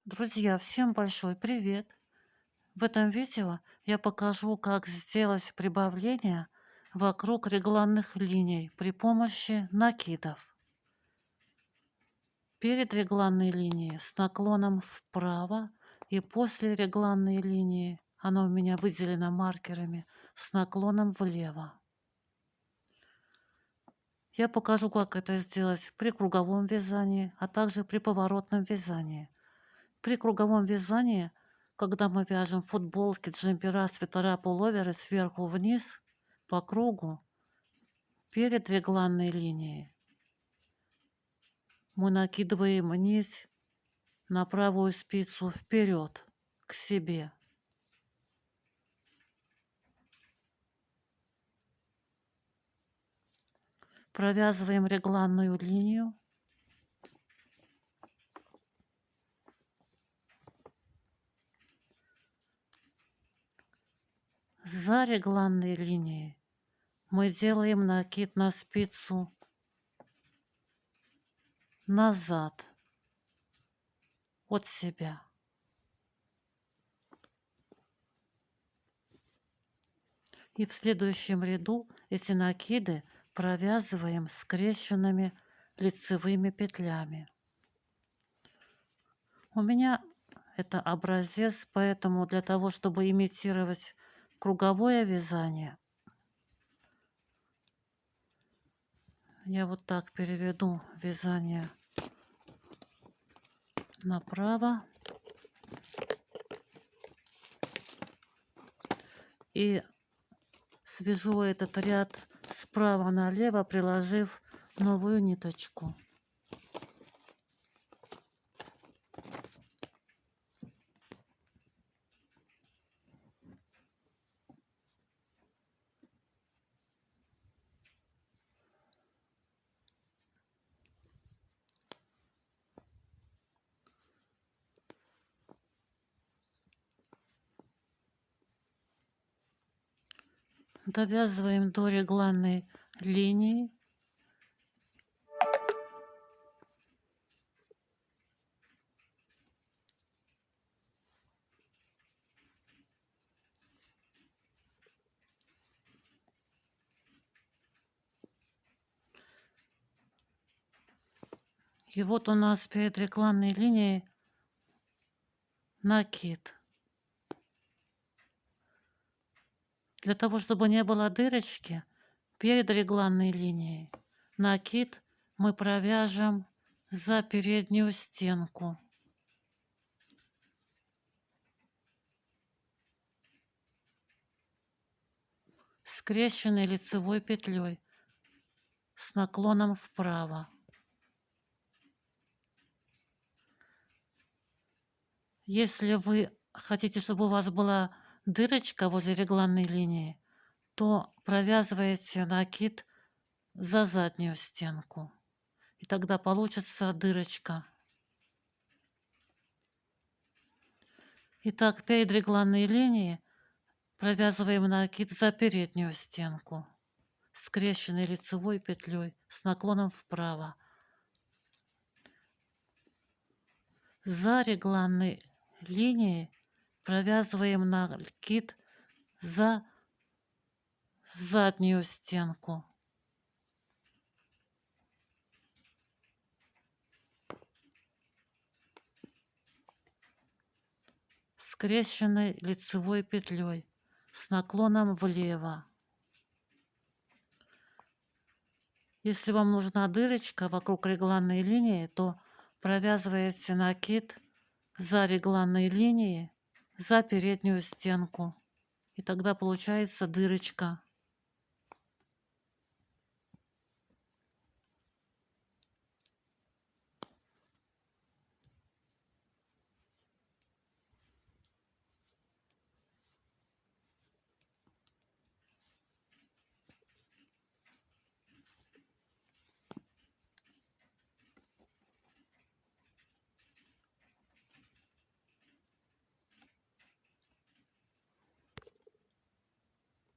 Друзья, всем большой привет! В этом видео я покажу, как сделать прибавление вокруг регланных линий при помощи накидов. Перед регланной линией с наклоном вправо и после регланной линии, оно у меня выделено маркерами, с наклоном влево. Я покажу, как это сделать при круговом вязании, а также при поворотном вязании. При круговом вязании, когда мы вяжем футболки, джемпера, свитера, пуловеры сверху вниз по кругу перед регланной линией, мы накидываем нить на правую спицу вперед к себе. Провязываем регланную линию. За регланной линией мы делаем накид на спицу назад от себя. И в следующем ряду эти накиды провязываем скрещенными лицевыми петлями. У меня это образец, поэтому для того, чтобы имитировать круговое вязание, я вот так переведу вязание направо и свяжу этот ряд справа налево, приложив новую ниточку. Довязываем до регланной линии. И вот у нас перед регланной линией накид. Для того, чтобы не было дырочки перед регланной линией, накид мы провяжем за переднюю стенку. Скрещенной лицевой петлей с наклоном вправо. Если вы хотите, чтобы у вас была дырочка возле регланной линии, то провязываете накид за заднюю стенку. И тогда получится дырочка. Итак, перед регланной линией провязываем накид за переднюю стенку, скрещенной лицевой петлей с наклоном вправо. За регланной линией провязываем накид за заднюю стенку. Скрещенной лицевой петлей с наклоном влево. Если вам нужна дырочка вокруг регланной линии, то провязываете накид за регланной линией за переднюю стенку. И тогда получается дырочка.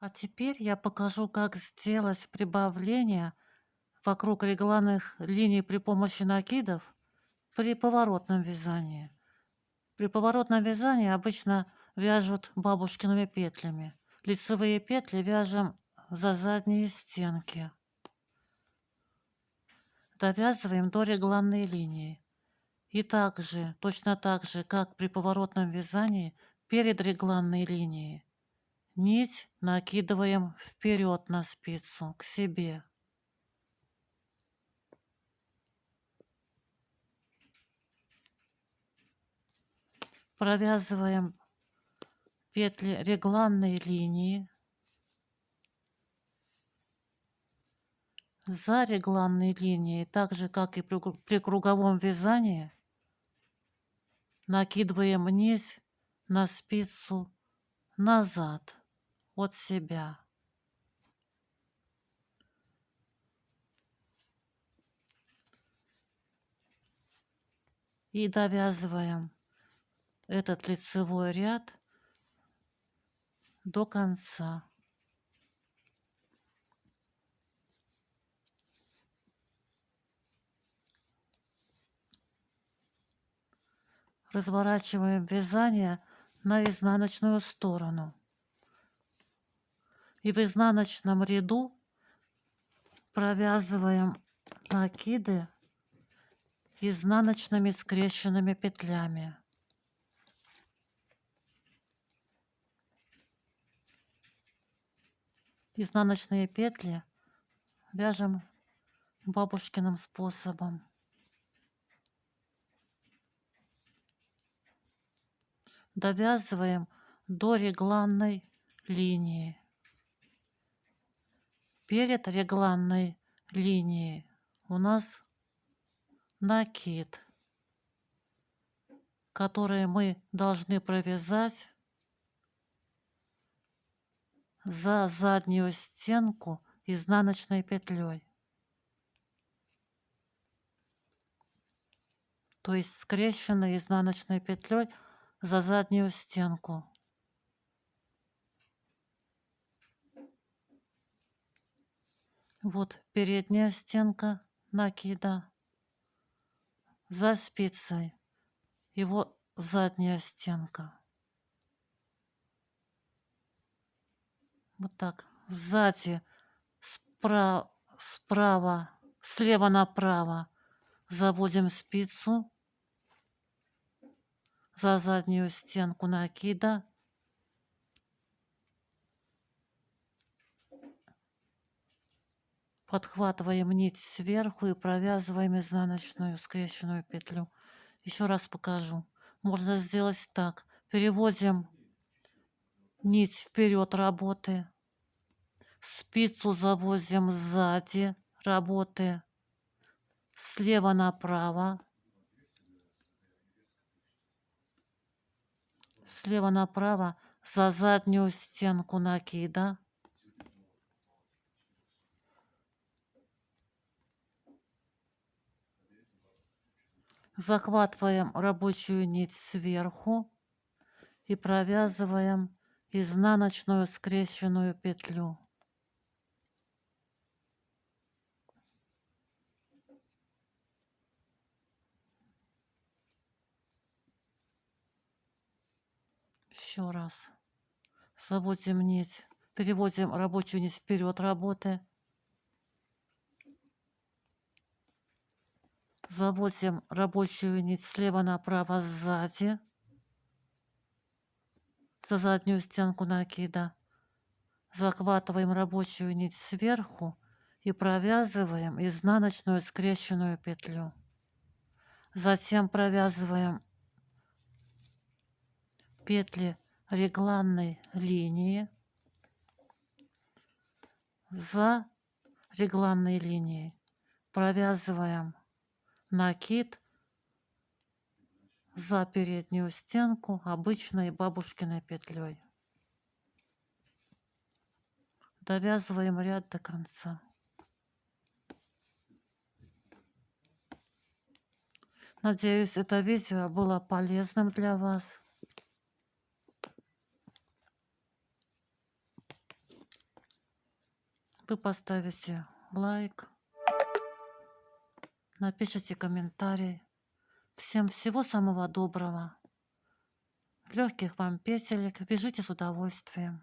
А теперь я покажу, как сделать прибавление вокруг регланных линий при помощи накидов при поворотном вязании. При поворотном вязании обычно вяжут бабушкиными петлями. Лицевые петли вяжем за задние стенки. Довязываем до регланной линии. И также, точно так же, как при поворотном вязании, перед регланной линией нить накидываем вперед на спицу, к себе. Провязываем петли регланной линии. За регланной линией, так же как и при круговом вязании, накидываем нить на спицу назад от себя. И довязываем этот лицевой ряд до конца. Разворачиваем вязание на изнаночную сторону. И в изнаночном ряду провязываем накиды изнаночными скрещенными петлями. Изнаночные петли вяжем бабушкиным способом. Довязываем до регланной линии. Перед регланной линией у нас накид, который мы должны провязать за заднюю стенку изнаночной петлей. То есть скрещенной изнаночной петлей за заднюю стенку. Вот передняя стенка накида за спицей, и вот задняя стенка. Вот так. Сзади, справа, слева направо заводим спицу за заднюю стенку накида. Подхватываем нить сверху и провязываем изнаночную скрещенную петлю. Еще раз покажу. Можно сделать так. Переводим нить вперед работы. Спицу завозим сзади работы. Слева направо. Слева направо за заднюю стенку накида. Захватываем рабочую нить сверху и провязываем изнаночную скрещенную петлю. Еще раз. Заводим нить, переводим рабочую нить вперед работы. Заводим рабочую нить слева направо сзади, за заднюю стенку накида. Захватываем рабочую нить сверху и провязываем изнаночную скрещенную петлю. Затем провязываем петли регланной линии за регланной линией. Провязываем накид за переднюю стенку обычной бабушкиной петлей. Довязываем ряд до конца. Надеюсь, это видео было полезным для вас. Вы поставите лайк, напишите комментарий. Всем всего самого доброго. Легких вам петелек. Вяжите с удовольствием.